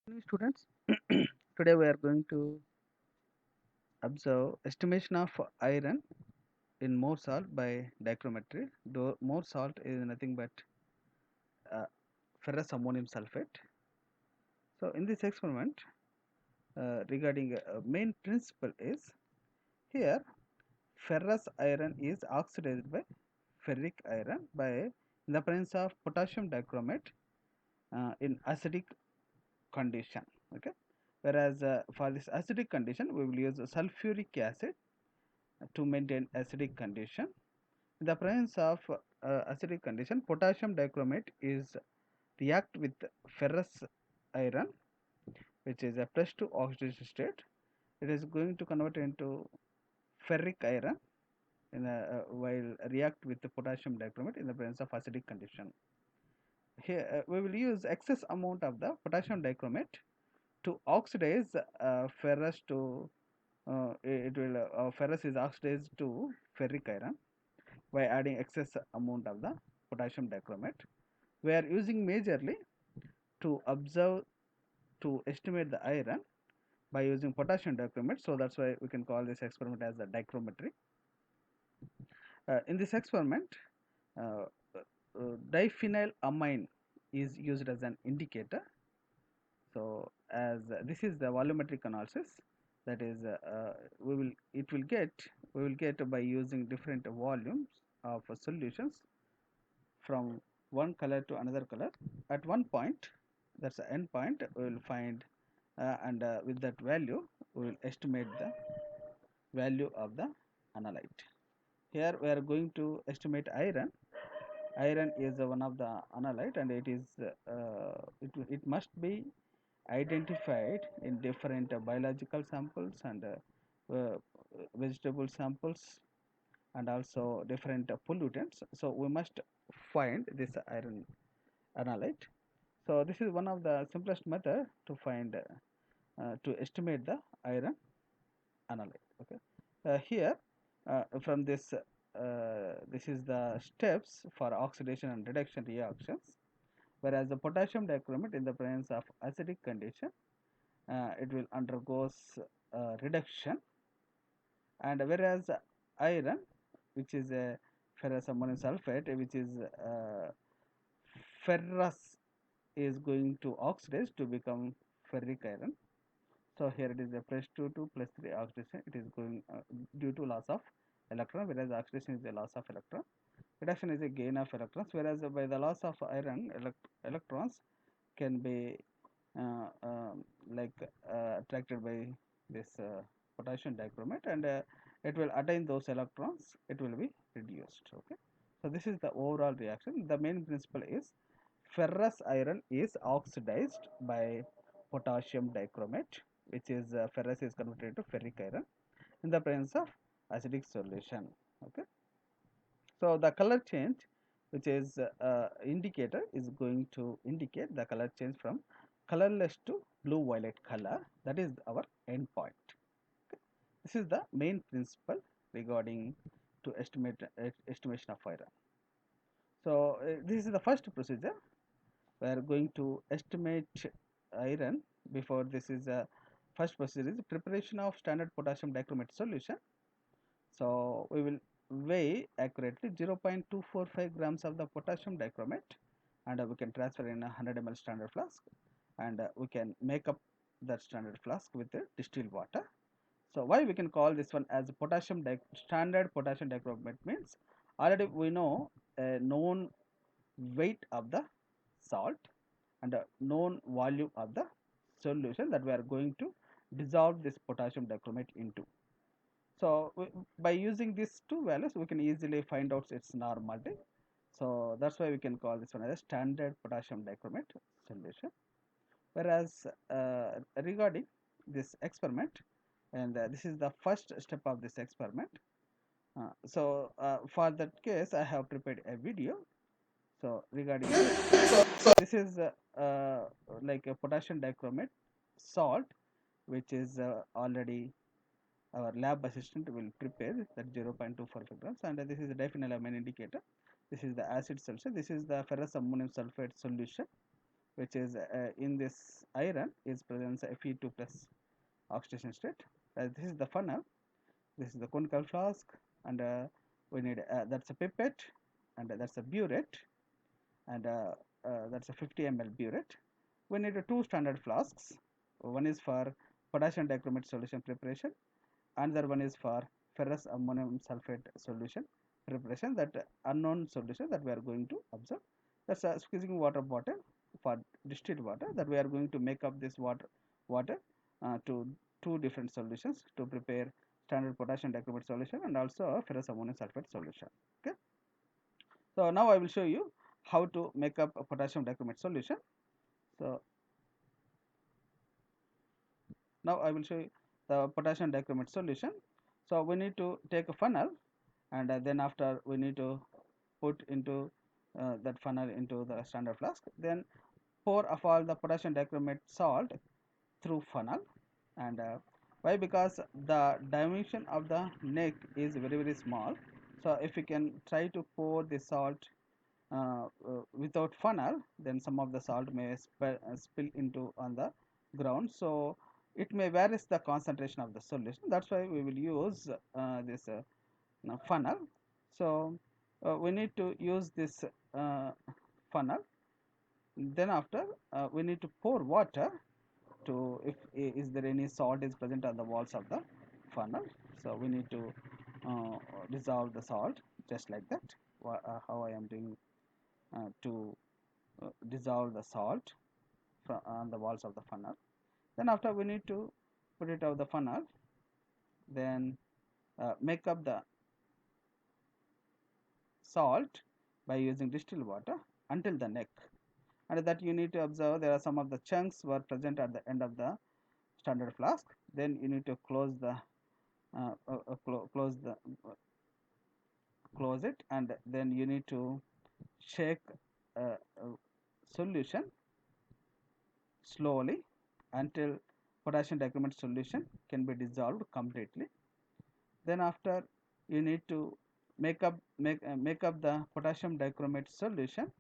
Morning, students. Today we are going to observe estimation of iron in more salt by dichrometry. Though more salt is nothing but uh, ferrous ammonium sulfate. So in this experiment, regarding main principle is here ferrous iron is oxidized by ferric iron by in the presence of potassium dichromate in acidic condition. Okay, whereas for this acidic condition we will use sulfuric acid to maintain acidic condition. In the presence of acidic condition, potassium dichromate is react with ferrous iron, which is a plus 2 oxidation state. It is going to convert into ferric iron while react with the potassium dichromate in the presence of acidic condition. Here we will use excess amount of the potassium dichromate to oxidize ferrous to ferrous is oxidized to ferric iron by adding excess amount of the potassium dichromate. We are using majorly to observe to estimate the iron by using potassium dichromate. So that's why we can call this experiment as the dichrometry. In this experiment, uh, diphenylamine is used as an indicator. So as this is the volumetric analysis, that is we will get by using different volumes of solutions from one color to another color. At one point, that's the end point, we will find and with that value we will estimate the value of the analyte. Here we are going to estimate iron. Iron is one of the analyte, and it must be identified in different biological samples and vegetable samples and also different pollutants. So we must find this iron analyte. So this is one of the simplest method to find to estimate the iron analyte. Okay, here from this is the steps for oxidation and reduction reactions. Whereas the potassium dichromate in the presence of acidic condition, it will undergoes reduction, and whereas iron, which is a ferrous ammonium sulfate, which is ferrous, is going to oxidize to become ferric iron. So here it is a plus 2 to plus 3 oxidation. It is going due to loss of electron, whereas oxidation is a loss of electron. Reduction is a gain of electrons, whereas by the loss of iron, electrons can be like attracted by this potassium dichromate, and it will attain those electrons. It will be reduced. Okay, so this is the overall reaction. The main principle is ferrous iron is oxidized by potassium dichromate, which is ferrous is converted to ferric iron in the presence of acidic solution. Okay, so the color change, which is indicator, is going to indicate the color change from colorless to blue violet color. That is our endpoint. Okay. This is the main principle regarding to estimation of iron. So this is the first procedure. We are going to estimate iron. Before this is first procedure is preparation of standard potassium dichromate solution. So we will weigh accurately 0.245 grams of the potassium dichromate, and we can transfer in a 100 ml standard flask, and we can make up that standard flask with distilled water. So why we can call this one as standard potassium dichromate means already we know a known weight of the salt and a known volume of the solution that we are going to dissolve this potassium dichromate into. So by using these two values, we can easily find out its normality. So that's why we can call this one as a standard potassium dichromate solution. Whereas regarding this experiment, and this is the first step of this experiment. For that case, I have prepared a video. So regarding this is like a potassium dichromate salt, which is already our lab assistant will prepare that 0.245 grams, and this is the diphenylamine indicator. This is the acid solution. This is the ferrous ammonium sulfate solution. which is in this iron is presents Fe2 plus oxidation state. This is the funnel, this is the conical flask, and we need that's a pipette, and that's a burette, and that's a 50 ml burette. We need two standard flasks. One is for potassium dichromate solution preparation, another one is for ferrous ammonium sulfate solution preparation, that unknown solution that we are going to observe. That's a squeezing water bottle for distilled water, that we are going to make up this water to two different solutions to prepare standard potassium dichromate solution and also a ferrous ammonium sulfate solution. Okay. So now I will show you how to make up a potassium dichromate solution. So now I will show you the potassium dichromate solution. So we need to take a funnel, and then after we need to put into that funnel into the standard flask, then pour of all the potassium dichromate salt through funnel. And why? Because the dimension of the neck is very small, so if you can try to pour the salt without funnel, then some of the salt may spill into on the ground, so it may varies the concentration of the solution. That's why we will use this funnel. So we need to use this uh, funnel. Then after we need to pour water to, if is there any salt is present on the walls of the funnel, so we need to uh, dissolve the salt just like that. How I am doing to dissolve the salt on the walls of the funnel. Then after we need to put it out the funnel, then make up the salt by using distilled water until the neck. And that you need to observe, there are some of the chunks were present at the end of the standard flask. Then you need to close the close the close it, and then you need to shake solution slowly until potassium dichromate solution can be dissolved completely. Then after you need to make up the potassium dichromate solution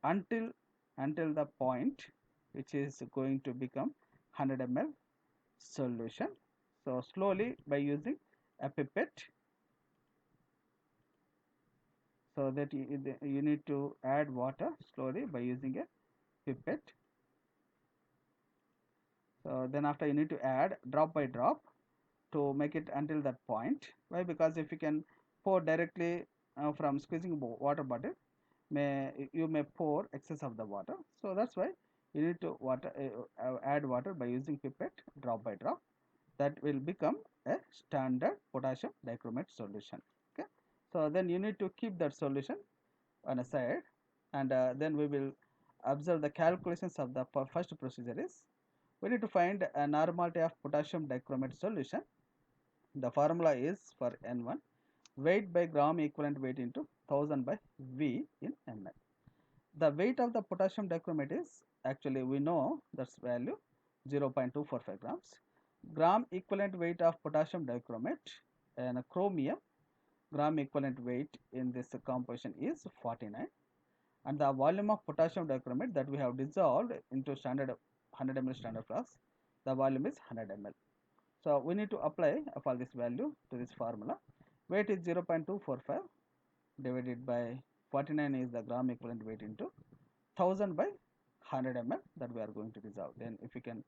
until the point which is going to become 100 ml solution. So slowly by using a pipette, so that you need to add water slowly by using a pipette. So then after you need to add drop by drop to make it until that point. Why? Because if you can pour directly from squeezing water bottle, you may pour excess of the water. So that's why you need to add water by using pipette drop by drop. That will become a standard potassium dichromate solution. Okay. So then you need to keep that solution on a side, and then we will observe the calculations of the first procedure is, we need to find a normality of potassium dichromate solution. The formula is for N1 weight by gram equivalent weight into 1000 by V in ml. The weight of the potassium dichromate is, actually we know that's value 0.245 grams. Gram equivalent weight of potassium dichromate and chromium gram equivalent weight in this composition is 49, and the volume of potassium dichromate that we have dissolved into standard 100 ml standard flask, the volume is 100 ml. So we need to apply all this value to this formula. Weight is 0.245 divided by 49 is the gram equivalent weight into 1000 by 100 ml that we are going to dissolve. Then if you can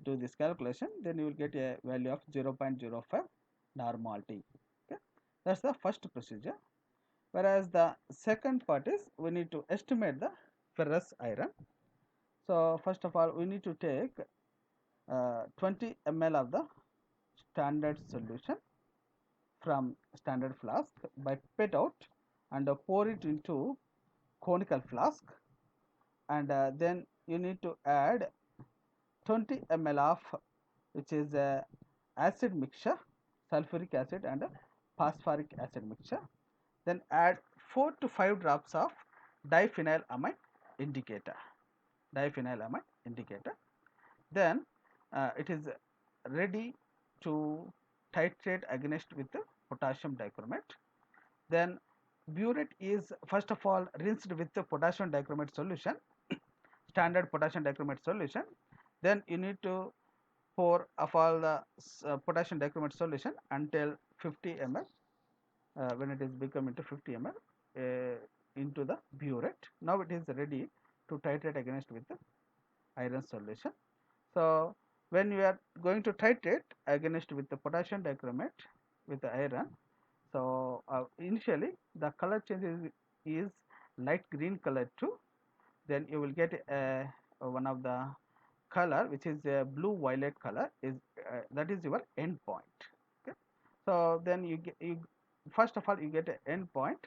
do this calculation, then you will get a value of 0.05 normality. Okay, that's the first procedure. Whereas the second part is, we need to estimate the ferrous iron. So first of all we need to take 20 ml of the standard solution from standard flask by pipette out, and pour it into conical flask, and then you need to add 20 ml of, which is a acid mixture, sulfuric acid and phosphoric acid mixture. Then add 4 to 5 drops of diphenylamine indicator. Diphenylamine indicator. Then it is ready to titrate against with the potassium dichromate. Then burette is first of all rinsed with the potassium dichromate solution. standard potassium dichromate solution. Then you need to pour of all the potassium dichromate solution until 50 ml. When it is become into 50 ml into the burette. Now it is ready to titrate against with the iron solution. So when you are going to titrate against with the potassium dichromate with the iron, so initially the color change is light green color too. Then you will get one of the color which is a blue violet color is that is your end point. Okay. So then you first of all you get an end point.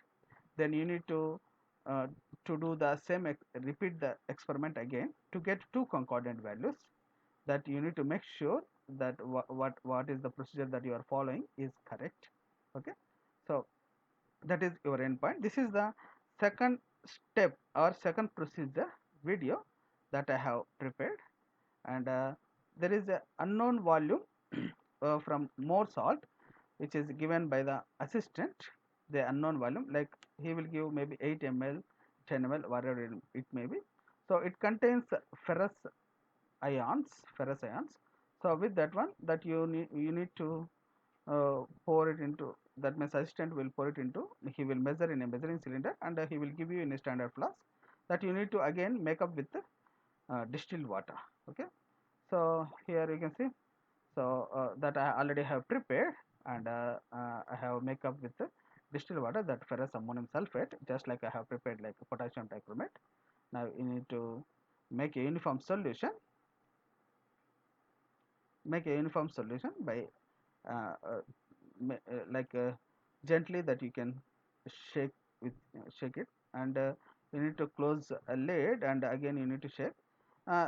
Then you need uh, to do the same repeat the experiment again to get two concordant values. That you need to make sure that what is the procedure that you are following is correct. Okay. So that is your endpoint. This is the second step or second procedure video that I have prepared, and there is a unknown volume from more salt which is given by the assistant, the unknown volume, like he will give maybe 8 ml, 10 ml, whatever it may be. So it contains ferrous ions. So with that one, that you need to pour it into, that means assistant will pour it into, he will measure in a measuring cylinder, and he will give you in a standard flask, that you need to again make up with the distilled water. Okay. So here you can see, so that I already have prepared, and I have make up with the distilled water, that ferrous ammonium sulfate, just like I have prepared like potassium dichromate. Now you need to make a uniform solution, by uh, uh, like gently, that you can shake with shake it, and you need to close a lid, and again you need to shake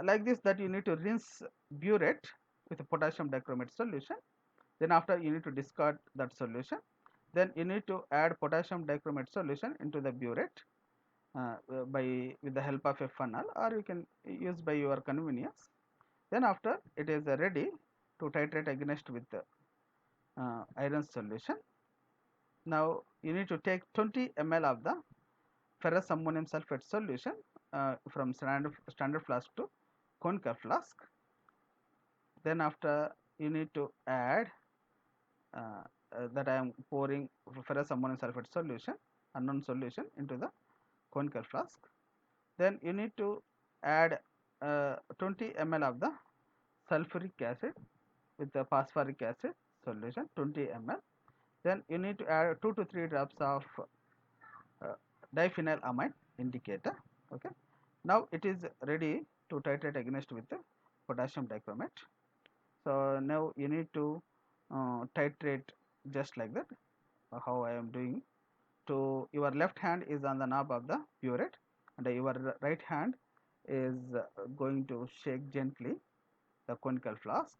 like this, that you need to rinse burette with a potassium dichromate solution. Then after you need to discard that solution. Then you need to add potassium dichromate solution into the burette by with the help of a funnel, or you can use by your convenience. Then after it is ready to titrate against with the iron solution. Now you need to take 20 ml of the ferrous ammonium sulfate solution from standard flask to conical flask. Then after you need to add that I am pouring ferrous ammonium sulfate solution, unknown solution, into the conical flask. Then you need to add 20 ml of the sulfuric acid with the phosphoric acid solution, 20 ml. Then you need to add 2 to 3 drops of uh, diphenylamine indicator. Okay. Now it is ready to titrate against with the potassium dichromate. So now you need to titrate just like that, how I am doing. To your left hand is on the knob of the burette, and your right hand is going to shake gently the conical flask.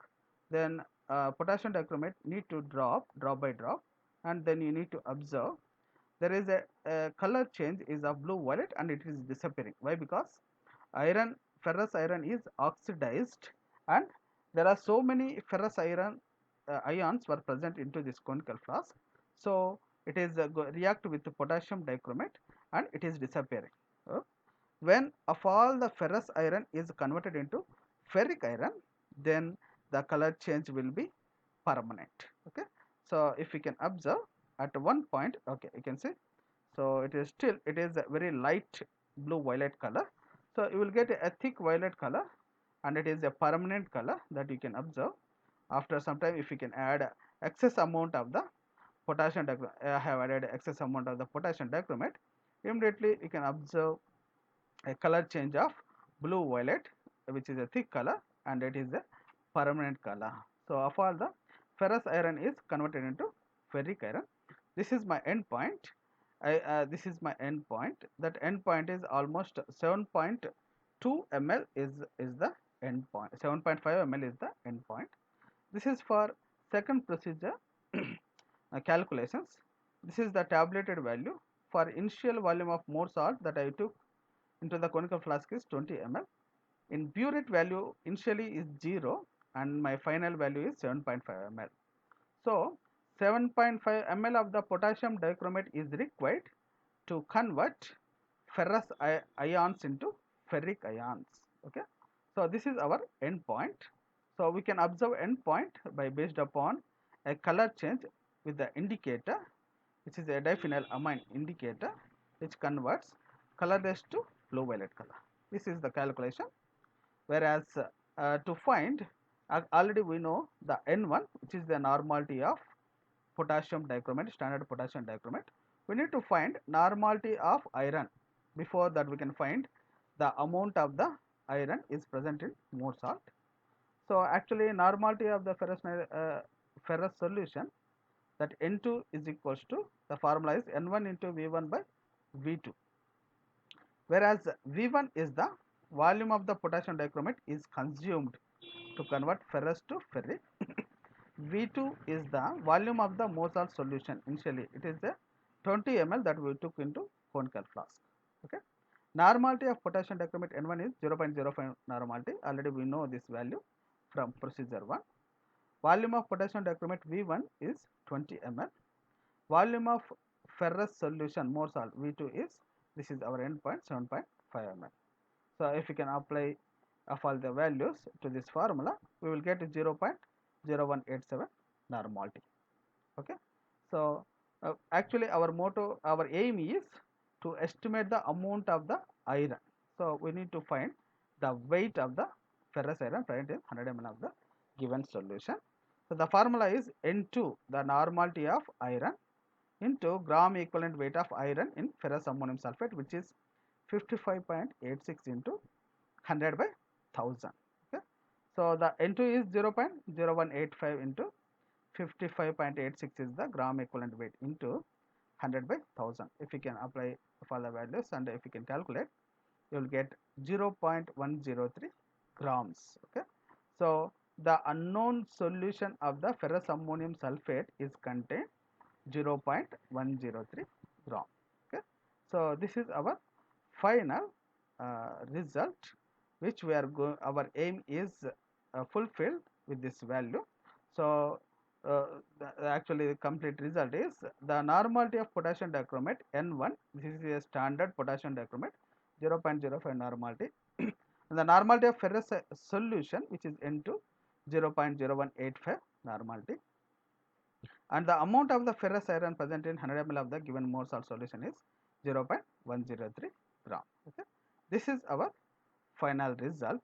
Then potassium dichromate need to drop by drop, and then you need to observe there is a color change is of blue violet, and it is disappearing. Why? Because iron, ferrous iron is oxidized, and there are so many ferrous iron ions were present into this conical flask. So it is react with the potassium dichromate, and it is disappearing. When of all the ferrous iron is converted into ferric iron, then the color change will be permanent. Okay. So if you can observe at one point, okay, you can see, so it is still, it is a very light blue violet color. So you will get a thick violet color, and it is a permanent color that you can observe. After some time, if you can add excess amount of the potassium dichromate, I have added excess amount of the potassium dichromate, immediately you can observe a color change of blue violet, which is a thick color, and it is a permanent color. So of all the ferrous iron is converted into ferric iron. This is my end point. This is my end point. That end point is almost 7.2 ml is the end point. 7.5 ml is the end point. This is for second procedure calculations. This is the tabulated value for initial volume of more salt that I took into the conical flask is 20 ml. In burette value initially is 0, and my final value is 7.5 ml. So 7.5 ml of the potassium dichromate is required to convert ferrous ions into ferric ions. Okay, so this is our endpoint. So we can observe endpoint by based upon a color change with the indicator, which is a diphenyl amine indicator, which converts colorless to blue violet color. This is the calculation. Whereas to find, already we know the N1, which is the normality of potassium dichromate, standard potassium dichromate. We need to find normality of iron. Before that, we can find the amount of the iron is present in more salt. So actually, normality of the ferrous solution, that N2 is equals to, the formula is N1 into V1 by V2. Whereas V1 is the volume of the potassium dichromate is consumed to convert ferrous to ferric. V2 is the volume of the Mosal solution. Initially, it is a 20 ml that we took into conical flask. Okay. Normality of potassium dichromate N1 is 0.05 normality. Already we know this value from procedure 1. Volume of potassium dichromate V1 is 20 ml. Volume of ferrous solution Mosal V2 is, this is our endpoint, 7.5 ml. So if you can apply of all the values to this formula, we will get 0.0187 normality. Okay. So actually our motto, our aim is to estimate the amount of the iron. So we need to find the weight of the ferrous iron present in 100 ml of the given solution. So the formula is N2, the normality of iron, into gram equivalent weight of iron in ferrous ammonium sulfate, which is 55.86 into 100 by 1000. Okay. So the N2 is 0.0185 into 55.86 is the gram equivalent weight into 100 by 1000. If you can apply for the values and if you can calculate, you will get 0.103 grams. Okay. So the unknown solution of the ferrous ammonium sulfate is contained 0.103 gram. Okay. So this is our final result, which we are going, our aim is fulfilled with this value. So actually the complete result is the normality of potassium dichromate N1, this is a standard potassium dichromate, 0.05 normality, and the normality of ferrous solution, which is N2, 0.0185 normality, and the amount of the ferrous iron present in 100 ml of the given mole salt solution is 0.103 gram. Okay. This is our final result.